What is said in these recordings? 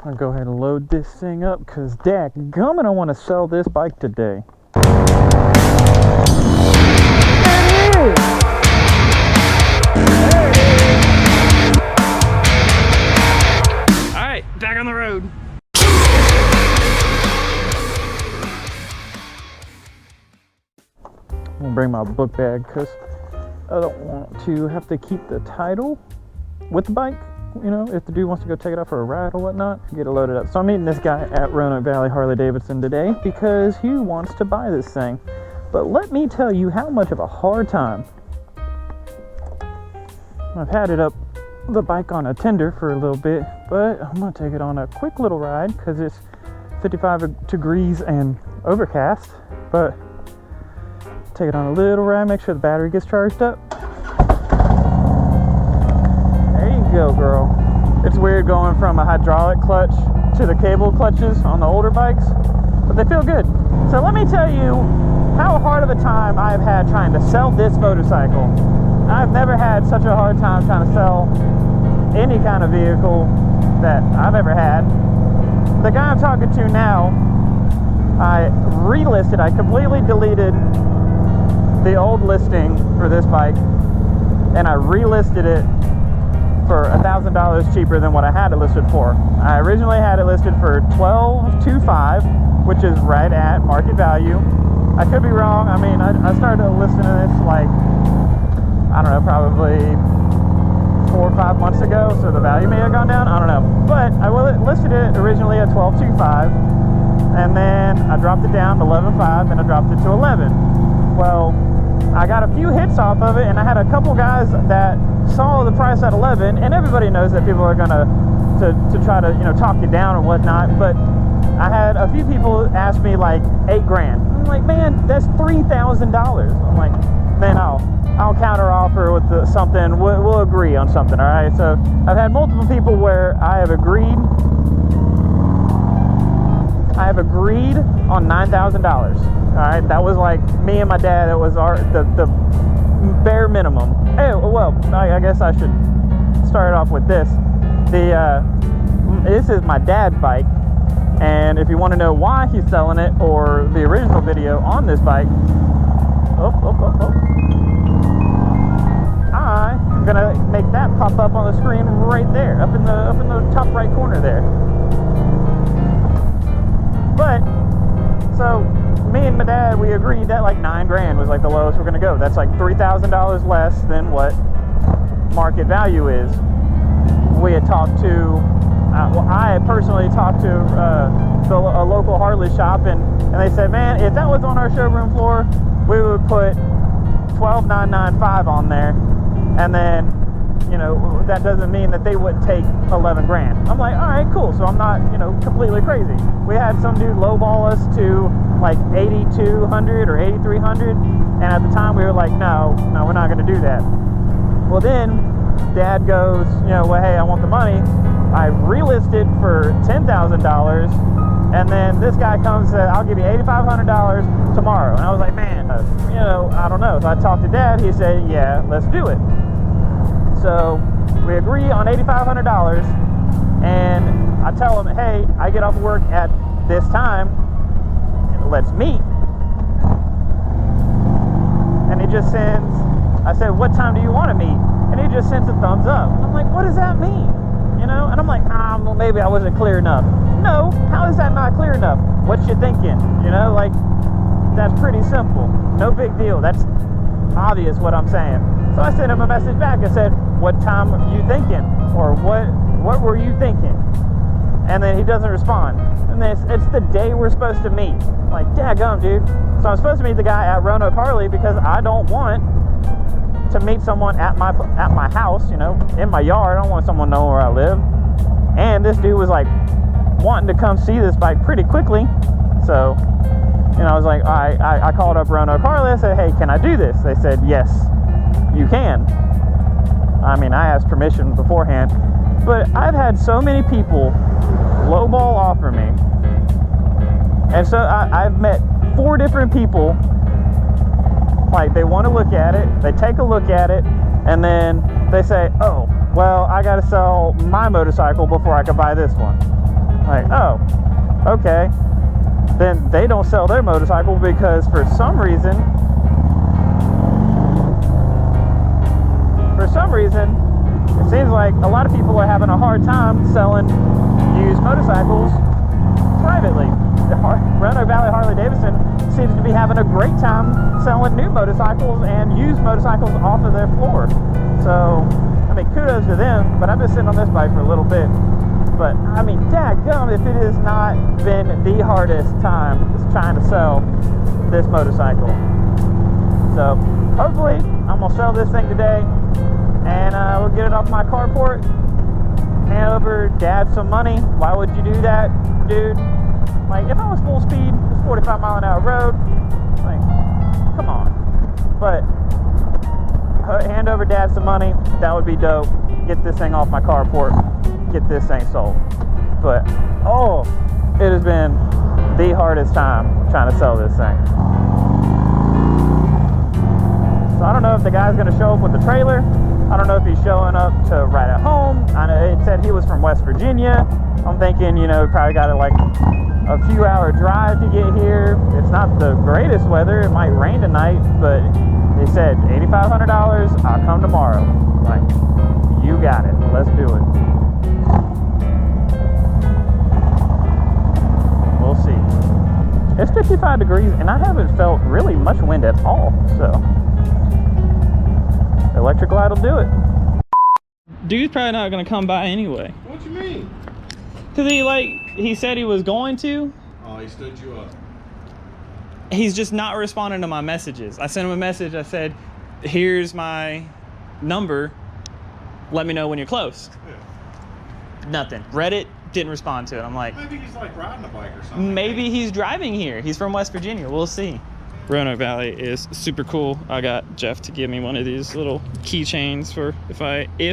I'll go ahead and load this thing up because dadgummit, I want to sell this bike today. Alright, back on the road. I'm gonna bring my book bag because I don't want to have to keep the title with the bike. You know, if the dude wants to go take it out for a ride or whatnot, get it loaded up. So I'm meeting this guy at Roanoke Valley Harley Davidson today because he wants to buy this thing. But let me tell you how much of a hard time. I've had it up the bike on a tender for a little bit, but I'm gonna take it on a quick little ride because it's 55 degrees and overcast. But take it on a little ride, make sure the battery gets charged up. Go, girl. It's weird going from a hydraulic clutch to the cable clutches on the older bikes, but they feel good. So let me tell you how hard of a time I've had trying to sell this motorcycle. I've never had such a hard time trying to sell any kind of vehicle that I've ever had. The guy I'm talking to now, I relisted, I completely deleted the old listing for this bike and I relisted it for $1,000 cheaper than what I had it listed for. I originally had it listed for $12,250, which is right at market value. I could be wrong. I mean, I started listening to this like, I don't know, probably 4 or 5 months ago, so the value may have gone down. I don't know. But I listed it originally at $12,250, and then I dropped it down to $11,500, and I dropped it to $11,000. Well, I got a few hits off of it, and I had a couple guys that saw the price at $11,000, and everybody knows that people are gonna to try to, you know, talk you down or whatnot. But I had a few people ask me like $8,000. I'm like, man, that's $3,000. I'm like, man, I'll counter offer with something. We'll agree on something. All right. So I've had multiple people where I have agreed on $9,000. All right, that was like me and my dad. It was the bare minimum. Oh well, I guess I should start off with this. This is my dad's bike, and if you want to know why he's selling it or the original video on this bike, I'm gonna make that pop up on the screen right there, up in the top right corner there. But so me and my dad, we agreed that like $9,000 was like the lowest we're gonna go. That's like $3,000 less than what market value is. We had talked to, I had personally talked to a local Harley shop, and they said, man, if that was on our showroom floor, we would put $12,995 on there, and then, you know, that doesn't mean that they wouldn't take $11,000. I'm like, all right, cool. So I'm not, you know, completely crazy. We had some dude lowball us to like $8,200 or $8,300, and at the time we were like, no, we're not going to do that. Well, then Dad goes, you know, well, hey, I want the money. I relisted for $10,000, and then this guy comes and said, I'll give you $8,500 tomorrow. And I was like, man, you know, I don't know. So I talked to Dad. He said, yeah, let's do it. So we agree on $8,500, and I tell him, hey, I get off work at this time, let's meet. And he just sends, I said, what time do you want to meet? And he just sends a thumbs up. I'm like, what does that mean? You know, and I'm like, well, maybe I wasn't clear enough. No, how is that not clear enough? What you thinking? You know, like, that's pretty simple. No big deal. That's obvious what I'm saying. So I sent him a message back and said, what time are you thinking? Or what were you thinking? And then he doesn't respond. And then it's the day we're supposed to meet. I'm like, daggum, dude. So I'm supposed to meet the guy at Roanoke Harley because I don't want to meet someone at my house, you know, in my yard. I don't want someone to know where I live. And this dude was like wanting to come see this bike pretty quickly. So, you know, I was like, I called up Roanoke Harley. I said, hey, can I do this? They said, yes, you can. I mean, I asked permission beforehand. But I've had so many people lowball offer me. And so I've met 4 different people. Like, they want to look at it, they take a look at it, and then they say, oh, well, I got to sell my motorcycle before I can buy this one. Like, oh, okay. Then they don't sell their motorcycle because for some reason, it seems like a lot of people are having a hard time selling used motorcycles privately. Roanoke Valley Harley Davidson seems to be having a great time selling new motorcycles and used motorcycles off of their floor. So, I mean, kudos to them, but I've been sitting on this bike for a little bit. But, I mean, dadgum, if it has not been the hardest time trying to sell this motorcycle. So, hopefully, I'm going to sell this thing today, and we'll get it off my carport, hand over Dad some money. Why would you do that, dude? Like, if I was full speed, it's 45 mile an hour road, like, come on. But, hand over Dad some money, that would be dope. Get this thing off my carport, get this thing sold. But, oh, it has been the hardest time trying to sell this thing. So I don't know if the guy's gonna show up with the trailer. I don't know if he's showing up to right at home. I know it said he was from West Virginia. I'm thinking, you know, probably got like a few hour drive to get here. It's not the greatest weather. It might rain tonight, but they said $8,500. I'll come tomorrow. Like, you got it. Let's do it. We'll see. It's 55 degrees, and I haven't felt really much wind at all. So, electric glide will do it. Dude's probably not gonna come by anyway. What you mean? Cause he said he was going to. Oh, he stood you up. He's just not responding to my messages. I sent him a message. I said, here's my number. Let me know when you're close. Yeah. Nothing. Read it, didn't respond to it. I'm like, maybe he's like riding a bike or something. Maybe he's driving here. He's from West Virginia. We'll see. Roanoke Valley is super cool. I got Jeff to give me one of these little keychains for if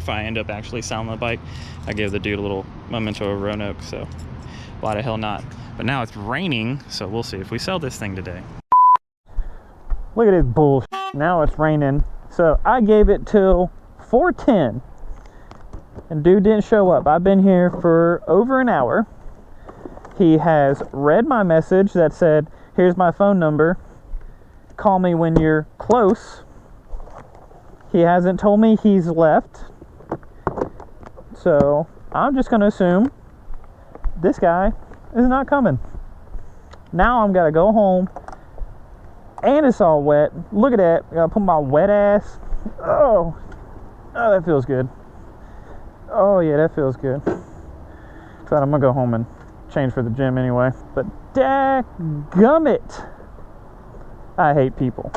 I end up actually selling the bike. I gave the dude a little memento of Roanoke, so why the hell not? But now it's raining, so we'll see if we sell this thing today. Look at this bullshit. Now it's raining. So I gave it till 4:10, and dude didn't show up. I've been here for over an hour. He has read my message that said, here's my phone number. Call me when you're close. He hasn't told me he's left. So I'm just going to assume this guy is not coming. Now I'm got to go home. And it's all wet. Look at that. I got to put my wet ass. Oh, that feels good. Oh, yeah, that feels good. So I'm going to go home and change for the gym anyway. But dadgummit, I hate people.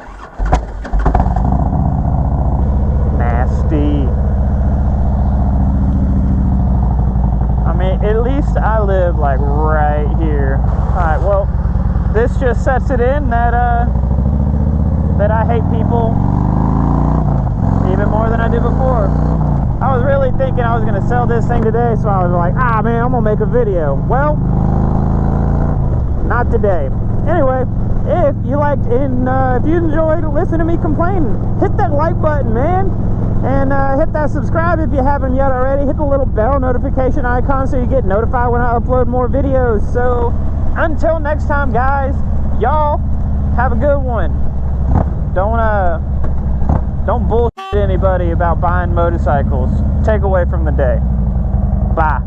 Nasty. I mean, at least I live like right here. Alright, well, this just sets it in that I hate people even more than I did before. I was really thinking I was gonna sell this thing today, so I was like, man, I'm gonna make a video. Well, not today. Anyway, if you liked and if you enjoyed listening to me complaining, hit that like button, man, and hit that subscribe if you haven't yet already. Hit the little bell notification icon so you get notified when I upload more videos. So until next time, guys, y'all have a good one. Don't bullshit anybody about buying motorcycles. Take away from the day. Bye.